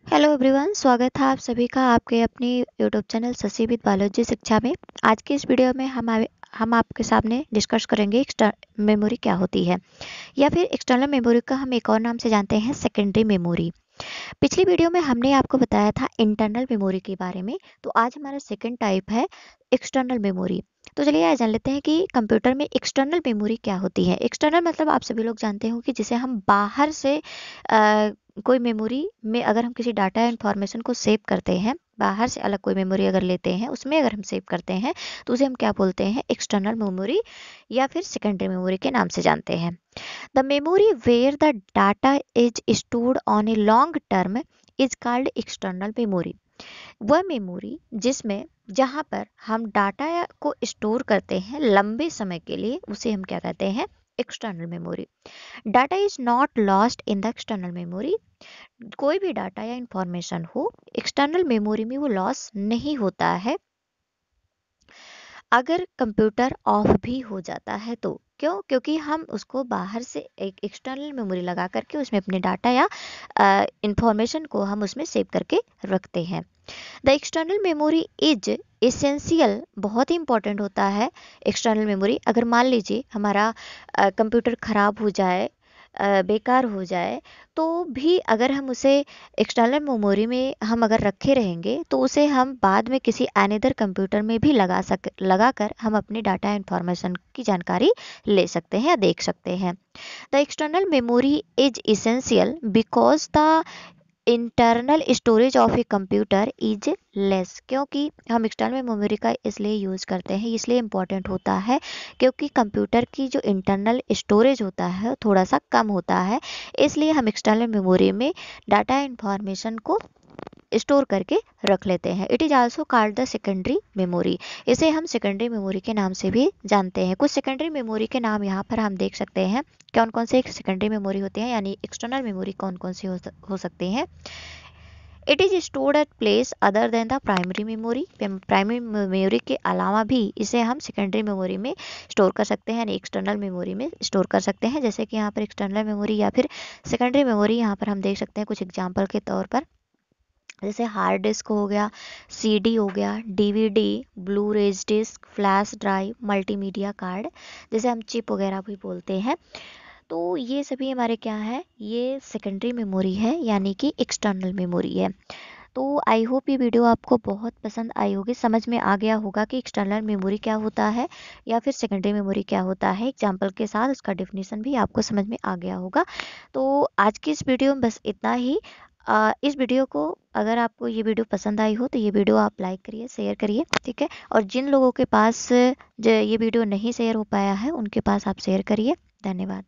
Hello everyone, स्वागत है आप सभी का आपके अपनी YouTube channel Shashi with biology शिक्षा में। आज की इस वीडियो में हम आपके सामने डिस्कस करेंगे एक्सटर्नल मेमोरी क्या होती है, या फिर एक्सटर्नल मेमोरी का हम एक और नाम से जानते हैं सेकेंडरी मेमोरी। पिछली वीडियो में हमने आपको बताया था इंटरनल मेमोरी के बारे में, तो आज हमारा सेकंड टाइप है एक्सटर्नल मेमोरी। तो चलिए आज जान लेते हैं कि कंप्यूटर में एक्सटर्नल मेमोरी क्या होती है। एक्सटर्नल मतलब आप सभी लोग जानते हो कि जिसे हम बाहर से कोई मेमोरी में अगर हम किसी डाटा या इंफॉर्मेशन को सेव करते हैं, बाहर से अलग कोई मेमोरी अगर लेते हैं, उसमें अगर हम सेव करते हैं तो उसे हम क्या बोलते हैं, एक्सटर्नल मेमोरी या फिर सेकेंडरी मेमोरी के नाम से जानते हैं। The memory where the data is stored on a long term is called external memory। वह मेमोरी जिसमें जहाँ पर हम डाटा को स्टोर करते हैं लंबे समय के लिए, उसे हम क्या कहते हैं, external memory. Data is not lost in the external memory. कोई भी डाटा या इंफॉर्मेशन हो, एक्सटर्नल मेमोरी में वो लॉस नहीं होता है अगर कंप्यूटर ऑफ भी हो जाता है तो। क्यों? क्योंकि हम उसको बाहर से एक एक्सटर्नल मेमोरी लगा करके उसमें अपने डाटा या इंफॉर्मेशन को हम उसमें सेव करके रखते हैं। The external memory is essential, बहुत ही इंपॉर्टेंट होता है एक्सटर्नल मेमोरी। अगर मान लीजिए हमारा कंप्यूटर ख़राब हो जाए, बेकार हो जाए, तो भी अगर हम उसे एक्सटर्नल मेमोरी में हम अगर रखे रहेंगे तो उसे हम बाद में किसी अनदर कंप्यूटर में भी लगा कर हम अपने डाटा इंफॉर्मेशन की जानकारी ले सकते हैं या देख सकते हैं। The external memory is essential because the internal storage of a computer is less. क्योंकि हम एक्सटर्नल मेमोरी का इसलिए यूज़ करते हैं, इसलिए इम्पोर्टेंट होता है क्योंकि कंप्यूटर की जो इंटरनल स्टोरेज होता है थोड़ा सा कम होता है, इसलिए हम एक्सटर्नल मेमोरी में डाटा इंफॉर्मेशन को स्टोर करके रख लेते हैं। It is also called the secondary memory. इसे हम सेकेंडरी मेमोरी के नाम से भी जानते हैं। कुछ सेकेंडरी मेमोरी के नाम यहाँ पर हम देख सकते हैं, कौन कौन से सेकेंडरी मेमोरी होते हैं, यानी एक्सटर्नल मेमोरी कौन कौन सी हो सकती हैं। It is stored at place other than the primary memory. Primary memory के अलावा भी इसे हम सेकेंडरी मेमोरी में स्टोर कर सकते हैं, यानी एक्सटर्नल मेमोरी में स्टोर कर सकते हैं। जैसे कि यहाँ पर एक्सटर्नल मेमोरी या फिर सेकेंडरी मेमोरी यहाँ पर हम देख सकते हैं कुछ एग्जाम्पल के तौर पर, जैसे हार्ड डिस्क हो गया, सीडी हो गया, DVD, Blu-ray disc, flash drive, multimedia card, जैसे हम चिप वगैरह भी बोलते हैं। तो ये सभी हमारे क्या है, ये सेकेंडरी मेमोरी है, यानी कि एक्सटर्नल मेमोरी है। तो आई होप ये वीडियो आपको बहुत पसंद आई होगी, समझ में आ गया होगा कि एक्सटर्नल मेमोरी क्या होता है या फिर सेकेंडरी मेमोरी क्या होता है। एग्जाम्पल के साथ उसका डेफिनेशन भी आपको समझ में आ गया होगा। तो आज की इस वीडियो में बस इतना ही। इस वीडियो को, अगर आपको ये वीडियो पसंद आई हो तो ये वीडियो आप लाइक करिए, शेयर करिए, ठीक है। और जिन लोगों के पास जो ये वीडियो नहीं शेयर हो पाया है उनके पास आप शेयर करिए। धन्यवाद।